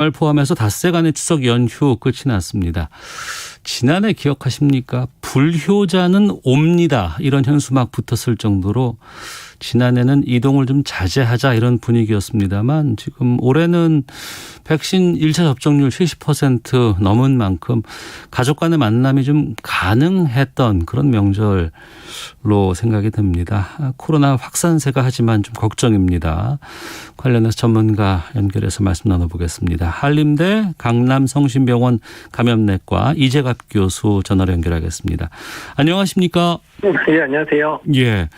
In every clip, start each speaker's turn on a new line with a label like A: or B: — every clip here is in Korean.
A: 을 포함해서 닷새간의 추석 연휴 끝이 났습니다. 지난해 기억하십니까? 불효자는 옵니다. 이런 현수막 붙었을 정도로 지난해는 이동을 좀 자제하자 이런 분위기였습니다만 지금 올해는 백신 1차 접종률 70% 넘은 만큼 가족 간의 만남이 좀 가능했던 그런 명절로 생각이 됩니다. 코로나 확산세가 하지만 좀 걱정입니다. 관련해서 전문가 연결해서 말씀 나눠보겠습니다. 한림대 강남성심병원 감염내과 이재갑 교수 전화로 연결하겠습니다. 안녕하십니까?
B: 예, 안녕하세요.
A: 예.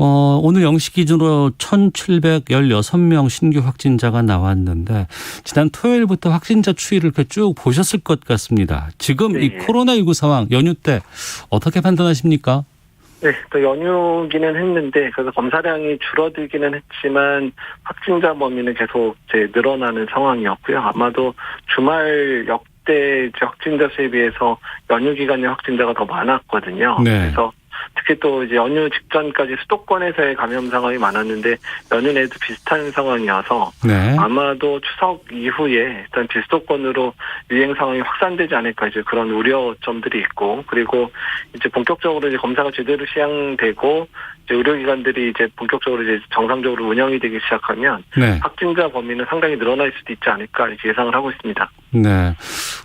A: 오늘 0시 기준으로 1,716명 신규 확진자가 나왔는데 지난 토요일부터 확진자 추이를 이렇게 쭉 보셨을 것 같습니다. 지금
B: 네.
A: 이 코로나19 상황 연휴 때 어떻게 판단하십니까?
B: 네, 또 연휴기는 했는데 그래서 검사량이 줄어들기는 했지만 확진자 범위는 계속 이제 늘어나는 상황이었고요. 아마도 주말 역대 이제 확진자 수에 비해서 연휴 기간의 확진자가 더 많았거든요.
A: 네.
B: 그래서 특히 또 이제 연휴 직전까지 수도권에서의 감염 상황이 많았는데 연휴 내도 비슷한 상황이어서
A: 네.
B: 아마도 추석 이후에 일단 비수도권으로 유행 상황이 확산되지 않을까 이제 그런 우려점들이 있고, 그리고 이제 본격적으로 이제 검사가 제대로 시행되고 이제 의료기관들이 이제 본격적으로 이제 정상적으로 운영이 되기 시작하면
A: 네.
B: 확진자 범위는 상당히 늘어날 수도 있지 않을까 이렇게 예상을 하고 있습니다.
A: 네.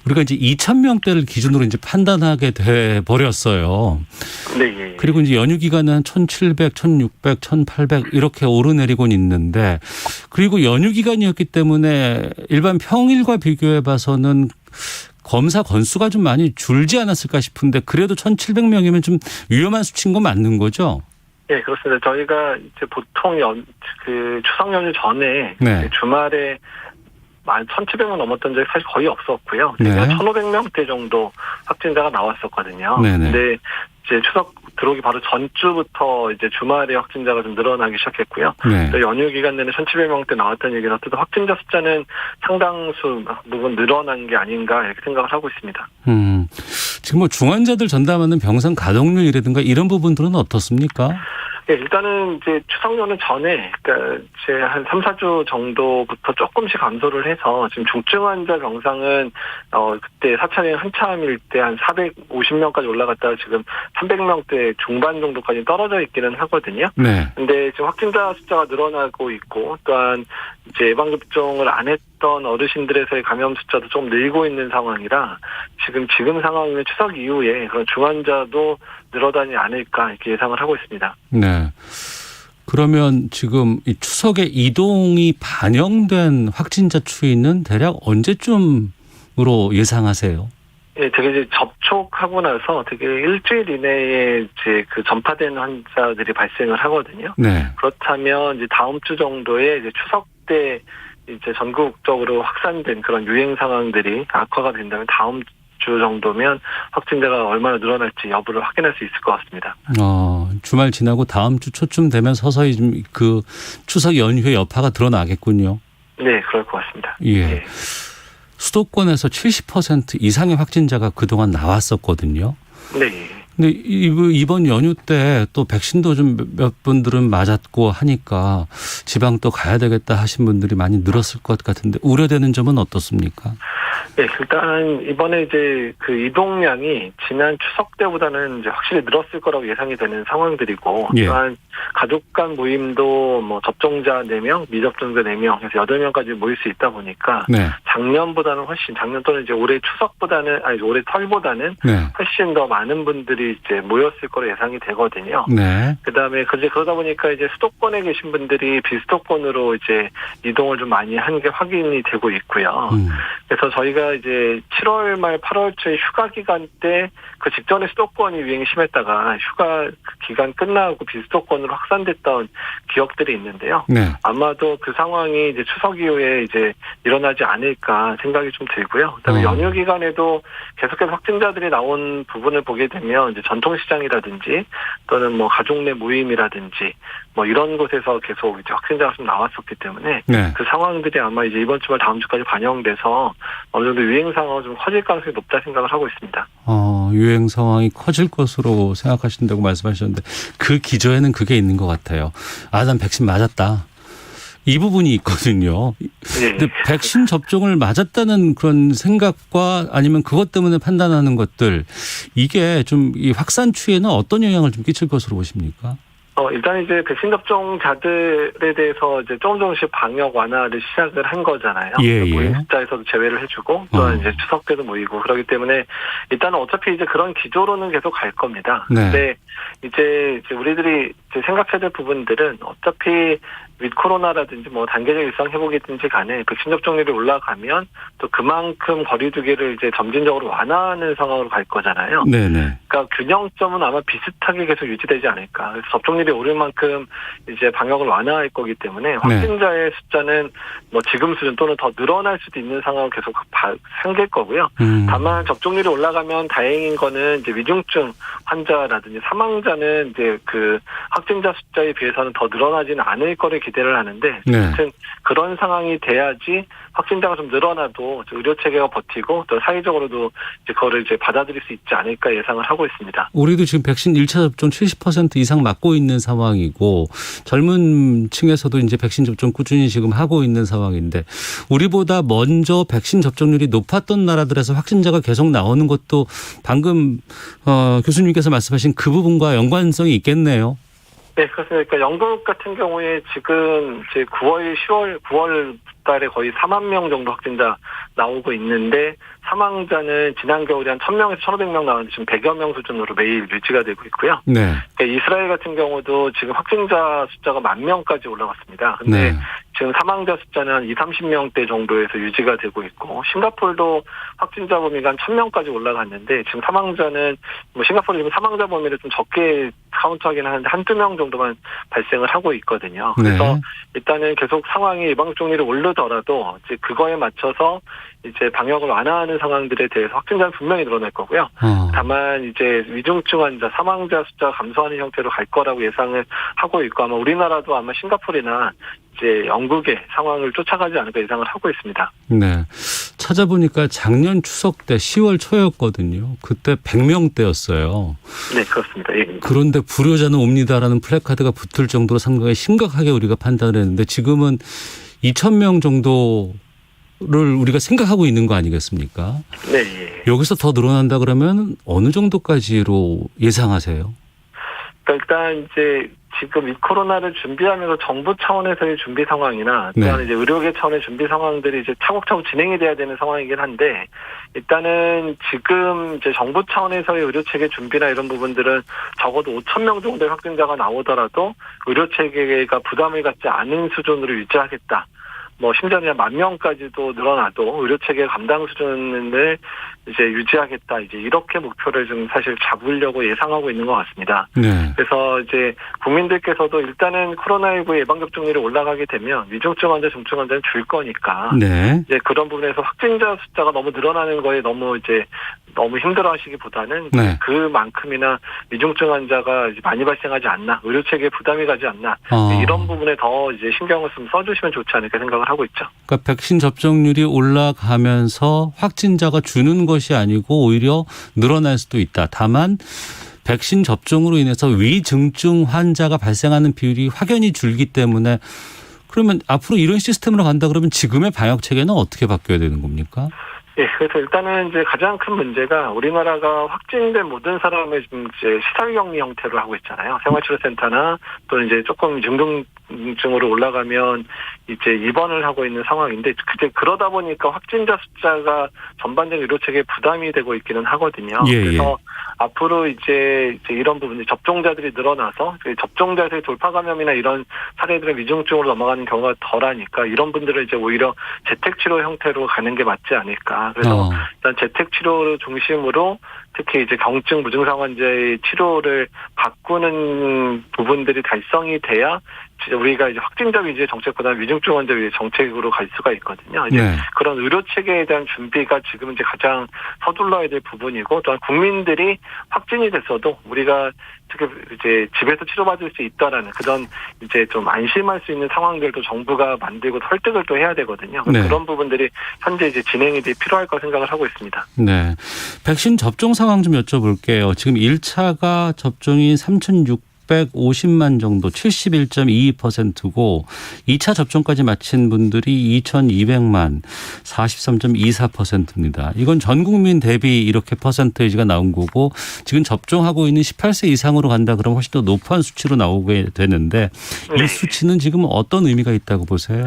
A: 우리가 이제 2,000명대를 기준으로 이제 판단하게 돼 버렸어요.
B: 네. 예.
A: 그리고 이제 연휴 기간은 1,700, 1,600, 1,800 이렇게 오르내리곤 있는데, 그리고 연휴 기간이었기 때문에 일반 평일과 비교해 봐서는 검사 건수가 좀 많이 줄지 않았을까 싶은데 그래도 1,700명이면 좀 위험한 수치인 거 맞는 거죠?
B: 네, 그렇습니다. 저희가 이제 보통 추석 연휴 전에
A: 네.
B: 주말에 1,700명 넘었던 적이 사실 거의 없었고요.
A: 네.
B: 1,500명대 정도 확진자가 나왔었거든요.
A: 네네.
B: 근데 이제 추석 들어오기 바로 전주부터 이제 주말에 확진자가 좀 늘어나기 시작했고요.
A: 네.
B: 또 연휴 기간 내내 1,700명대 나왔다는 얘기는 어쨌든 확진자 숫자는 상당수 부분 늘어난 게 아닌가 이렇게 생각을 하고 있습니다.
A: 지금 뭐 중환자들 전담하는 병상 가동률이라든가 이런 부분들은 어떻습니까?
B: 네, 일단은 이제 추석 연휴 전에, 그러니까 이제 한 3, 4주 정도부터 조금씩 감소를 해서 지금 중증 환자 병상은 그때 4차 유행 한참일 때 한 450명까지 올라갔다가 지금 300명대 중반 정도까지 떨어져 있기는 하거든요.
A: 네.
B: 근데 지금 확진자 숫자가 늘어나고 있고, 또한 이제 예방접종을 안 했던 어르신들에서의 감염 숫자도 좀 늘고 있는 상황이라 지금 상황이면 추석 이후에 그런 중환자도 늘어나지 않을까 이렇게 예상을 하고 있습니다.
A: 네. 그러면 지금 이 추석에 이동이 반영된 확진자 추이는 대략 언제쯤으로 예상하세요?
B: 예, 되게 이제 접촉하고 나서 되게 일주일 이내에 이제 그 전파되는 환자들이 발생을 하거든요.
A: 네.
B: 그렇다면 이제 다음 주 정도에 이제 추석 때 이제 전국적으로 확산된 그런 유행 상황들이 악화가 된다면 다음 주 정도면 확진자가 얼마나 늘어날지 여부를 확인할 수 있을 것 같습니다.
A: 주말 지나고 다음 주 초쯤 되면 서서히 좀 그 추석 연휴의 여파가 드러나겠군요.
B: 네, 그럴 것 같습니다.
A: 예.
B: 네.
A: 수도권에서 70% 이상의 확진자가 그동안 나왔었거든요.
B: 네.
A: 근데 이번 연휴 때 또 백신도 좀 몇 분들은 맞았고 하니까 지방 또 가야 되겠다 하신 분들이 많이 늘었을 것 같은데 우려되는 점은 어떻습니까?
B: 네, 일단 이번에 이제 그 이동량이 지난 추석 때보다는 이제 확실히 늘었을 거라고 예상이 되는 상황들이고,
A: 예.
B: 또한 가족 간 모임도 뭐 접종자 4명, 미접종자 4명, 해서 8명까지 모일 수 있다 보니까
A: 네.
B: 작년보다는 훨씬, 작년 또는 이제 올해 올해 설보다는
A: 네.
B: 훨씬 더 많은 분들이 이제 모였을 거로 예상이 되거든요.
A: 네.
B: 그다음에 그러다 보니까 이제 수도권에 계신 분들이 비수도권으로 이제 이동을 좀 많이 한 게 확인이 되고 있고요. 그래서 저희가 이제 7월 말 8월 초에 휴가 기간 때 그 직전에 수도권이 유행이 심했다가 휴가 기간 끝나고 비수도권으로 확산됐던 기억들이 있는데요.
A: 네.
B: 아마도 그 상황이 이제 추석 이후에 이제 일어나지 않을까 생각이 좀 들고요. 그다음에 연휴 기간에도 계속해서 확진자들이 나온 부분을 보게 되면 이제 전통시장이라든지 또는 뭐 가족 내 모임이라든지 뭐 이런 곳에서 계속 이제 확진자가 좀 나왔었기 때문에
A: 네.
B: 그 상황들이 아마 이제 이번 주말 다음 주까지 반영돼서 어느 정도 유행 상황은 좀 커질 가능성이 높다 생각을 하고 있습니다.
A: 유행 상황이 커질 것으로 생각하신다고 말씀하셨는데 그 기저에는 그게 있는 것 같아요. 난 백신 맞았다. 이 부분이 있거든요. 근데 백신 접종을 맞았다는 그런 생각과 아니면 그것 때문에 판단하는 것들 이게 좀 이 확산 추이에는 어떤 영향을 좀 끼칠 것으로 보십니까?
B: 일단 이제 백신 접종자들에 대해서 이제 조금씩 방역 완화를 시작을 한 거잖아요. 모임 숫자에서도 제외를 해주고 또한 이제 추석 때도 모이고 그러기 때문에 일단은 어차피 이제 그런 기조로는 계속 갈 겁니다.
A: 네.
B: 근데 이제 우리들이 이제 생각해야 될 부분들은 어차피 윗 코로나라든지 뭐 단계적 일상 회복이든지 간에 백신 접종률이 올라가면 또 그만큼 거리두기를 이제 점진적으로 완화하는 상황으로 갈 거잖아요.
A: 네네.
B: 그러니까 균형점은 아마 비슷하게 계속 유지되지 않을까. 그래서 접종률이 오를 만큼 이제 방역을 완화할 거기 때문에 확진자의 숫자는 뭐 지금 수준 또는 더 늘어날 수도 있는 상황을 계속 생길 거고요. 다만 접종률이 올라가면 다행인 거는 이제 위중증 환자라든지 사망자는 이제 그 확진자 숫자에 비해서는 더 늘어나지는 않을 거를 기대를 하는데 아무튼 그런 상황이 돼야지 확진자가 좀 늘어나도 의료 체계가 버티고 또 사회적으로도 이제 그거를 이제 받아들일 수 있지 않을까 예상을 하고 있습니다.
A: 우리도 지금 백신 1차 접종 70% 이상 맞고 있는 상황이고 젊은 층에서도 이제 백신 접종 꾸준히 지금 하고 있는 상황인데 우리보다 먼저 백신 접종률이 높았던 나라들에서 확진자가 계속 나오는 것도 방금 교수님께서 말씀하신 그 부분과 연관성이 있겠네요.
B: 네, 그렇습니다. 그러니까 영국 같은 경우에 지금 이제 9월 달에 거의 4만 명 정도 확진자 나오고 있는데 사망자는 지난 겨울에 한 1,000명에서 1,500명 나왔는데 지금 100여 명 수준으로 매일 유지가 되고 있고요. 네. 그러니까 이스라엘 같은 경우도 지금 확진자 숫자가 10,000명까지 올라갔습니다. 근데 지금 사망자 숫자는 한 20-30명대 정도에서 유지가 되고 있고 싱가포르도 확진자 범위가 한 1,000명까지 올라갔는데 지금 사망자는 뭐 싱가포르 지금 사망자 범위를 좀 적게 카운트하긴 하는데 한두 명 정도만 발생을 하고 있거든요. 그래서 일단은 계속 상황이 예방접종률이 오르더라도 이제 그거에 맞춰서 이제 방역을 완화하는 상황들에 대해서 확진자는 분명히 늘어날 거고요. 다만 이제 위중증 환자, 사망자 숫자가 감소하는 형태로 갈 거라고 예상을 하고 있고 아마 우리나라도 아마 싱가포르나 이제 영국의 상황을 쫓아가지 않을까 예상을 하고 있습니다.
A: 네. 찾아보니까 작년 추석 때 10월 초였거든요. 그때 100명대였어요.
B: 네, 그렇습니다. 예.
A: 그런데 불효자는 옵니다라는 플래카드가 붙을 정도로 상당히 심각하게 우리가 판단을 했는데 지금은 2,000명 정도를 우리가 생각하고 있는 거 아니겠습니까?
B: 네.
A: 여기서 더 늘어난다 그러면 어느 정도까지로 예상하세요?
B: 그러니까 일단 이제 지금 이 코로나를 준비하면서 정부 차원에서의 준비 상황이나 또한 이제 의료계 차원의 준비 상황들이 이제 차곡차곡 진행이 돼야 되는 상황이긴 한데 일단은 지금 이제 정부 차원에서의 의료 체계 준비나 이런 부분들은 적어도 5,000명 정도의 확진자가 나오더라도 의료 체계가 부담을 갖지 않은 수준으로 유지하겠다. 뭐 심지어는 10,000명까지도 늘어나도 의료 체계 감당 수준을 이제 유지하겠다. 이제 이렇게 목표를 좀 사실 잡으려고 예상하고 있는 것 같습니다. 그래서 이제 국민들께서도 일단은 코로나19 예방접종률이 올라가게 되면 위중증 환자, 중증 환자는 줄 거니까 이제 그런 부분에서 확진자 숫자가 너무 늘어나는 거에 너무 힘들어하시기보다는 그만큼이나 위중증 환자가 이제 많이 발생하지 않나, 의료 체계에 부담이 가지 않나 이런 부분에 더 이제 신경을 좀 써주시면 좋지 않을까 생각을 하고 있죠.
A: 그러니까 백신 접종률이 올라가면서 확진자가 주는 것이 아니고 오히려 늘어날 수도 있다. 다만 백신 접종으로 인해서 위중증 환자가 발생하는 비율이 확연히 줄기 때문에 그러면 앞으로 이런 시스템으로 간다 그러면 지금의 방역 체계는 어떻게 바뀌어야 되는 겁니까?
B: 예, 그래서 일단은 이제 가장 큰 문제가 우리나라가 확진된 모든 사람을 지금 이제 시설격리 형태로 하고 있잖아요. 생활치료센터나 또는 이제 조금 중증으로 올라가면 이제 입원을 하고 있는 상황인데 이제 그러다 보니까 확진자 숫자가 전반적인 의료 체계에 부담이 되고 있기는 하거든요. 그래서 앞으로 이제 이런 부분이 접종자들이 늘어나서 접종자들의 돌파 감염이나 이런 사례들은 위중증으로 넘어가는 경우가 덜하니까 이런 분들을 이제 오히려 재택 치료 형태로 가는 게 맞지 않을까. 그래서 일단 재택 치료를 중심으로 특히 이제 경증 무증상 환자의 치료를 바꾸는 부분들이 달성이 돼야 우리가 이제 확진자 위주의 정책보다 위중증 환자 위주의 정책으로 갈 수가 있거든요. 이제 그런 의료 체계에 대한 준비가 지금 이제 가장 서둘러야 될 부분이고 또한 국민들이 확진이 됐어도 우리가 특히 이제 집에서 치료받을 수 있다라는 그런 이제 좀 안심할 수 있는 상황들도 정부가 만들고 설득을 또 해야 되거든요. 그런 부분들이 현재 이제 진행이 필요할 거 생각을 하고 있습니다.
A: 네. 백신 접종 상황 좀 여쭤볼게요. 지금 1차가 접종이 3,600 650만 정도 71.22%고 2차 접종까지 마친 분들이 2,200만 43.24%입니다. 이건 전 국민 대비 이렇게 퍼센테이지가 나온 거고 지금 접종하고 있는 18세 이상으로 간다 그러면 훨씬 더 높은 수치로 나오게 되는데 이 수치는 지금 어떤 의미가 있다고 보세요?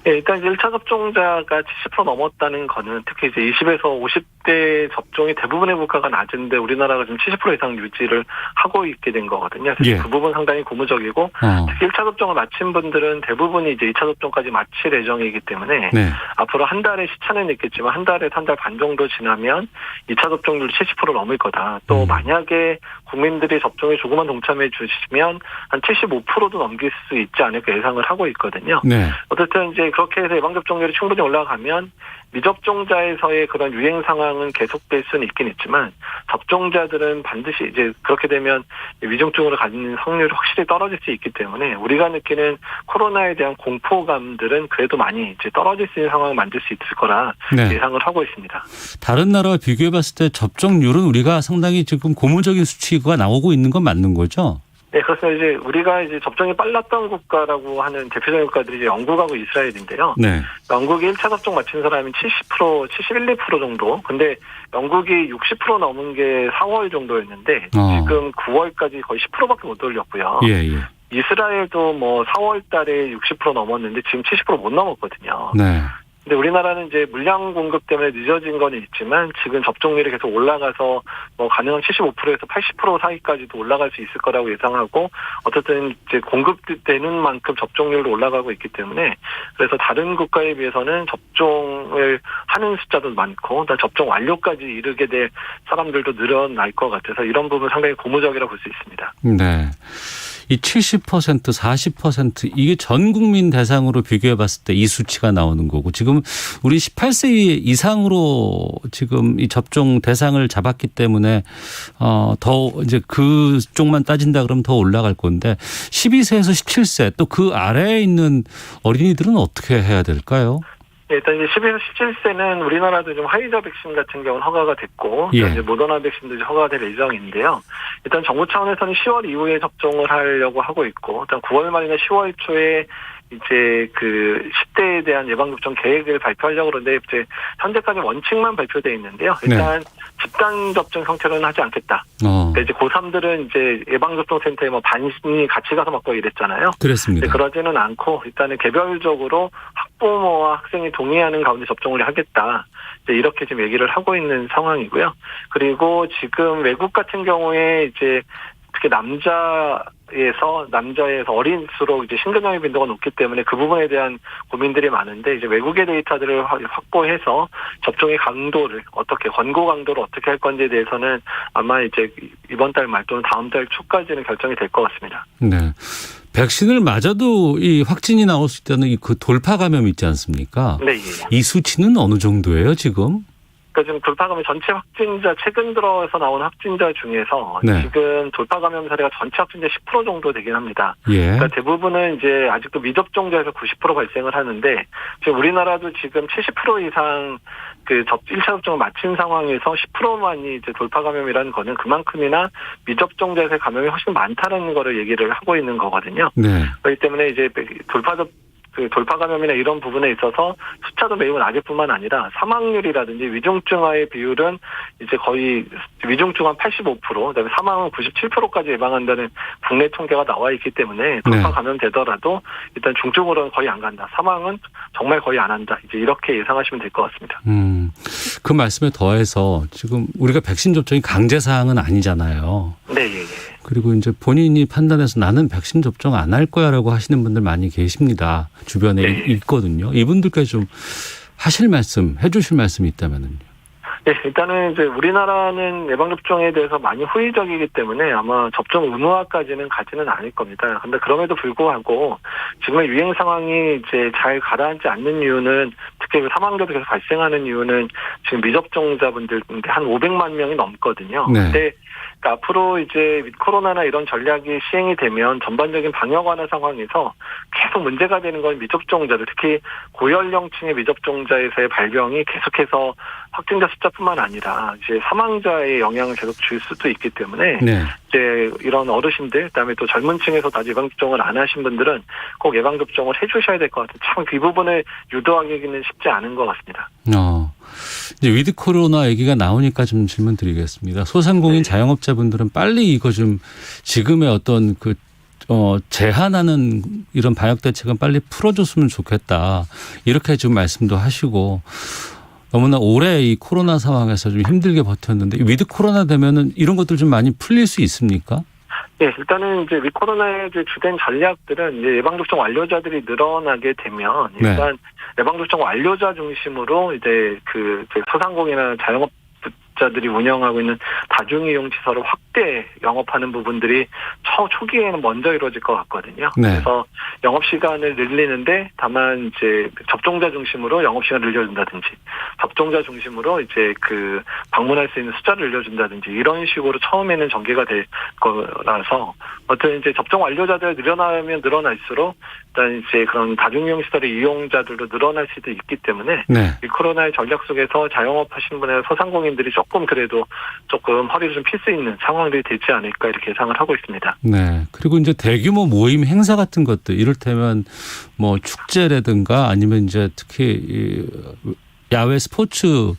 B: 네, 일단 1차 접종자가 70% 넘었다는 거는 특히 이제 20에서 50대 접종이 대부분의 국가가 낮은데 우리나라가 지금 70% 이상 유지를 하고 있게 된 거거든요. 그래서
A: 예.
B: 그 부분 상당히 고무적이고 특히 1차 접종을 마친 분들은 대부분이 이제 2차 접종까지 마칠 예정이기 때문에
A: 네.
B: 앞으로 한 달의 시차는 있겠지만 한 달에서 한 달 반 정도 지나면 2차 접종률 70% 넘을 거다. 또 만약에 국민들이 접종에 조금만 동참해 주시면 한 75%도 넘길 수 있지 않을까 예상을 하고 있거든요.
A: 네.
B: 어쨌든 이제 그렇게 해서 예방접종률이 충분히 올라가면 미접종자에서의 그런 유행 상황은 계속될 수는 있긴 있지만 접종자들은 반드시 이제 그렇게 되면 위중증으로 가는 확률이 확실히 떨어질 수 있기 때문에 우리가 느끼는 코로나에 대한 공포감들은 그래도 많이 이제 떨어질 수 있는 상황을 만들 수 있을 거라
A: 네.
B: 예상을 하고 있습니다.
A: 다른 나라와 비교해 봤을 때 접종률은 우리가 상당히 지금 고무적인 수치가 나오고 있는 건 맞는 거죠?
B: 네, 그래서 이제 우리가 이제 접종이 빨랐던 국가라고 하는 대표적인 국가들이 이제 영국하고 이스라엘인데요.
A: 네.
B: 영국이 1차 접종 마친 사람이 70%, 71, 2% 정도. 근데 영국이 60% 넘은 게 4월 정도였는데 지금 9월까지 거의 10%밖에 못 올렸고요.
A: 예, 예.
B: 이스라엘도 뭐 4월 달에 60% 넘었는데 지금 70% 못 넘었거든요.
A: 네.
B: 근데 우리나라는 이제 물량 공급 때문에 늦어진 건 있지만 지금 접종률이 계속 올라가서 뭐 가능한 75%에서 80% 사이까지도 올라갈 수 있을 거라고 예상하고 어쨌든 이제 공급되는 만큼 접종률도 올라가고 있기 때문에 그래서 다른 국가에 비해서는 접종을 하는 숫자도 많고 접종 완료까지 이르게 될 사람들도 늘어날 것 같아서 이런 부분 상당히 고무적이라고 볼 수 있습니다.
A: 네. 이 70%, 40% 이게 전 국민 대상으로 비교해 봤을 때 이 수치가 나오는 거고 지금 우리 18세 이상으로 지금 이 접종 대상을 잡았기 때문에 더 이제 그쪽만 따진다 그러면 더 올라갈 건데 12세에서 17세 또 그 아래에 있는 어린이들은 어떻게 해야 될까요?
B: 네, 일단 이제 10에서 17세는 우리나라도 좀 화이자 백신 같은 경우는 허가가 됐고,
A: 예.
B: 이제 모더나 백신도 이제 허가가 될 예정인데요. 일단 정부 차원에서는 10월 이후에 접종을 하려고 하고 있고, 일단 9월 말이나 10월 초에 이제 그 10대에 대한 예방접종 계획을 발표하려고 그러는데 이제 현재까지 원칙만 발표돼 있는데요. 일단 집단 접종 형태로는 하지 않겠다. 그러니까 이제 고3들은 이제 예방접종센터에 뭐 반이 같이 가서 맞고 이랬잖아요.
A: 그렇습니다.
B: 그러지는 않고 일단은 개별적으로 학부모와 학생이 동의하는 가운데 접종을 하겠다. 이제 이렇게 지금 얘기를 하고 있는 상황이고요. 그리고 지금 외국 같은 경우에 이제 특히 남자에서 어린수록 이제 심근경색 빈도가 높기 때문에 그 부분에 대한 고민들이 많은데 이제 외국의 데이터들을 확보해서 접종의 강도를 어떻게 권고 강도를 어떻게 할 건지에 대해서는 아마 이제 이번 달 말 또는 다음 달 초까지는 결정이 될 것 같습니다.
A: 네. 백신을 맞아도 이 확진이 나올 수 있다는 그 돌파 감염 있지 않습니까?
B: 네.
A: 이 수치는 어느 정도예요, 지금?
B: 그러니까 지금 돌파 감염 전체 확진자 최근 들어서 나온 확진자 중에서
A: 네.
B: 지금 돌파 감염 사례가 전체 확진자 10% 정도 되긴 합니다.
A: 예.
B: 그러니까 대부분은 이제 아직도 미접종자에서 90% 발생을 하는데 지금 우리나라도 지금 70% 이상 그 1차 접종을 마친 상황에서 10%만이 이제 돌파 감염이라는 거는 그만큼이나 미접종자에서의 감염이 훨씬 많다는 거를 얘기를 하고 있는 거거든요.
A: 네.
B: 그렇기 때문에 이제 돌파 감염이나 이런 부분에 있어서 숫자도 매우 낮을 뿐만 아니라 사망률이라든지 위중증화의 비율은 이제 거의 위중증화 85%, 그다음에 사망은 97%까지 예방한다는 국내 통계가 나와 있기 때문에 돌파 감염되더라도 일단 중증으로는 거의 안 간다. 사망은 정말 거의 안 한다. 이제 이렇게 예상하시면 될 것 같습니다.
A: 그 말씀에 더해서 지금 우리가 백신 접종이 강제 사항은 아니잖아요.
B: 네, 예.
A: 그리고 이제 본인이 판단해서 나는 백신 접종 안 할 거야라고 하시는 분들 많이 계십니다. 주변에 있거든요. 이분들까지 좀 하실 말씀, 해주실 말씀이 있다면은요.
B: 네, 일단은 이제 우리나라는 예방접종에 대해서 많이 호의적이기 때문에 아마 접종 의무화까지는 가지는 않을 겁니다. 그런데 그럼에도 불구하고 지금의 유행 상황이 이제 잘 가라앉지 않는 이유는 특히 사망자도 계속 발생하는 이유는 지금 미접종자분들 한 500만 명이 넘거든요.
A: 네.
B: 근데 그러니까 앞으로 이제 코로나나 이런 전략이 시행이 되면 전반적인 방역 완화 상황에서 계속 문제가 되는 건 미접종자들, 특히 고연령층의 미접종자에서의 발병이 계속해서 확진자 숫자뿐만 아니라 이제 사망자의 영향을 계속 줄 수도 있기 때문에
A: 네.
B: 이제 이런 어르신들, 그다음에 또 젊은 층에서 아직 예방접종을 안 하신 분들은 꼭 예방접종을 해주셔야 될 것 같아요. 참 이 부분을 유도하기는 쉽지 않은 것 같습니다.
A: 이제 위드 코로나 얘기가 나오니까 좀 질문 드리겠습니다. 소상공인 자영업자분들은 빨리 이거 좀 지금의 어떤 제한하는 이런 방역 대책은 빨리 풀어줬으면 좋겠다. 이렇게 좀 말씀도 하시고 너무나 오래 이 코로나 상황에서 좀 힘들게 버텼는데 위드 코로나 되면은 이런 것들 좀 많이 풀릴 수 있습니까?
B: 네, 일단은 이제 위코로나의 이제 주된 전략들은 이제 예방접종 완료자들이 늘어나게 되면 일단 예방접종 완료자 중심으로 이제 그 소상공인이나 자영업자들이 운영하고 있는 다중이용 시설을 확대 영업하는 부분들이 초기에는 먼저 이루어질 것 같거든요.
A: 네.
B: 그래서 영업 시간을 늘리는데 다만 이제 접종자 중심으로 영업 시간을 늘려준다든지 접종자 중심으로 이제 그 방문할 수 있는 숫자를 늘려준다든지 이런 식으로 처음에는 전개가 될 거라서 어떤 이제 접종 완료자들 늘어나면 늘어날수록 일단 이제 그런 다중이용 시설의 이용자들도 늘어날 수도 있기 때문에 이 코로나의 전략 속에서 자영업 하시는 분의 소상공인들이 조금 그래도 조금 허리를 좀 필 수 있는 상황들이 되지 않을까 이렇게 예상을 하고 있습니다.
A: 네. 그리고 이제 대규모 모임 행사 같은 것들 이를테면 뭐 축제라든가 아니면 이제 특히 야외 스포츠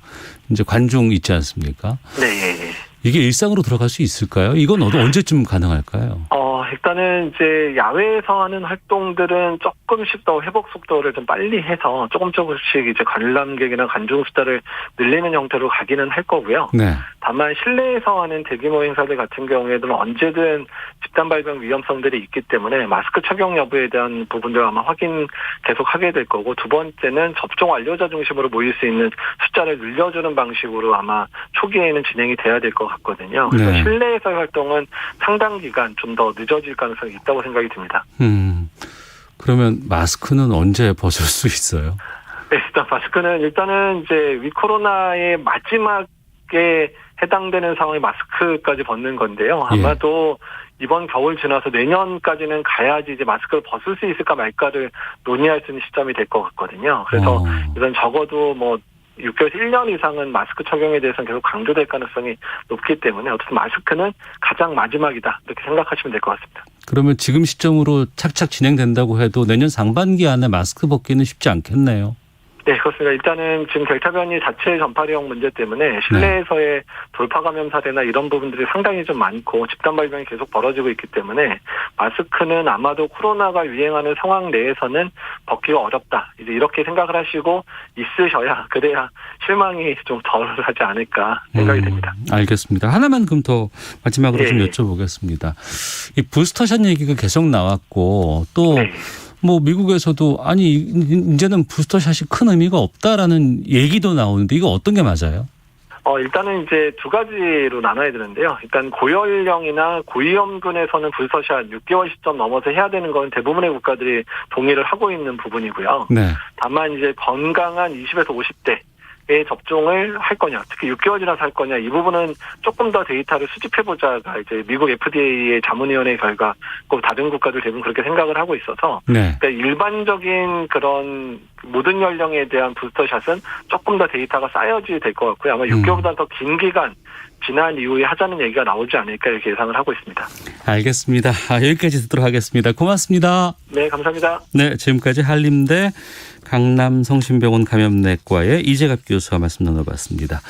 A: 이제 관중 있지 않습니까?
B: 네.
A: 이게 일상으로 들어갈 수 있을까요? 이건 언제쯤 가능할까요?
B: 일단은 이제 야외에서 하는 활동들은 조금씩 더 회복 속도를 좀 빨리 해서 조금씩 이제 관람객이나 관중 숫자를 늘리는 형태로 가기는 할 거고요.
A: 네.
B: 다만 실내에서 하는 대규모 행사들 같은 경우에는 언제든 집단 발병 위험성들이 있기 때문에 마스크 착용 여부에 대한 부분들 아마 확인 계속 하게 될 거고 두 번째는 접종 완료자 중심으로 모일 수 있는 숫자를 늘려주는 방식으로 아마 초기에는 진행이 돼야 될 것 같거든요. 그래서 실내에서의 활동은 상당 기간 좀 더 늦어질 가능성이 있다고 생각이 듭니다.
A: 그러면 마스크는 언제 벗을 수 있어요?
B: 네, 일단 마스크는 일단은 이제 위코로나의 마지막에 해당되는 상황이 마스크까지 벗는 건데요. 아마도 이번 겨울 지나서 내년까지는 가야지 이제 마스크를 벗을 수 있을까 말까를 논의할 수 있는 시점이 될 것 같거든요. 그래서 이건 적어도 뭐 6개월에서 1년 이상은 마스크 착용에 대해서는 계속 강조될 가능성이 높기 때문에 어쨌든 마스크는 가장 마지막이다 이렇게 생각하시면 될 것 같습니다.
A: 그러면 지금 시점으로 착착 진행된다고 해도 내년 상반기 안에 마스크 벗기는 쉽지 않겠네요.
B: 네, 그렇습니다. 일단은 지금 델타 변이 자체 전파력 문제 때문에 실내에서의 돌파 감염 사례나 이런 부분들이 상당히 좀 많고 집단 발병이 계속 벌어지고 있기 때문에 마스크는 아마도 코로나가 유행하는 상황 내에서는 벗기가 어렵다. 이제 이렇게 생각을 하시고 있으셔야 그래야 실망이 좀 덜하지 않을까 생각이 됩니다.
A: 알겠습니다. 하나만 그럼 더 마지막으로 좀 여쭤보겠습니다. 이 부스터샷 얘기가 계속 나왔고 또 뭐 미국에서도 아니 이제는 부스터샷이 큰 의미가 없다라는 얘기도 나오는데 이거 어떤 게 맞아요?
B: 일단은 이제 두 가지로 나눠야 되는데요. 일단 고연령이나 고위험군에서는 부스터샷 6개월 시점 넘어서 해야 되는 건 대부분의 국가들이 동의를 하고 있는 부분이고요. 네. 다만 이제 건강한 20에서 50대 의 접종을 할 거냐, 특히 6개월 지나서 할 거냐, 이 부분은 조금 더 데이터를 수집해보자가 이제 미국 FDA의 자문위원회 결과, 꼭 다른 국가들 대부분 그렇게 생각을 하고 있어서, 그러니까 일반적인 그런 모든 연령에 대한 부스터샷은 조금 더 데이터가 쌓여져야 될 것 같고요. 아마 6개월보다 더 긴 기간 지난 이후에 하자는 얘기가 나오지 않을까 이렇게 예상을 하고 있습니다. 알겠습니다.
A: 여기까지 듣도록 하겠습니다. 고맙습니다.
B: 네, 감사합니다.
A: 네, 지금까지 한림대 강남성심병원 감염내과의 이재갑 교수와 말씀 나눠봤습니다.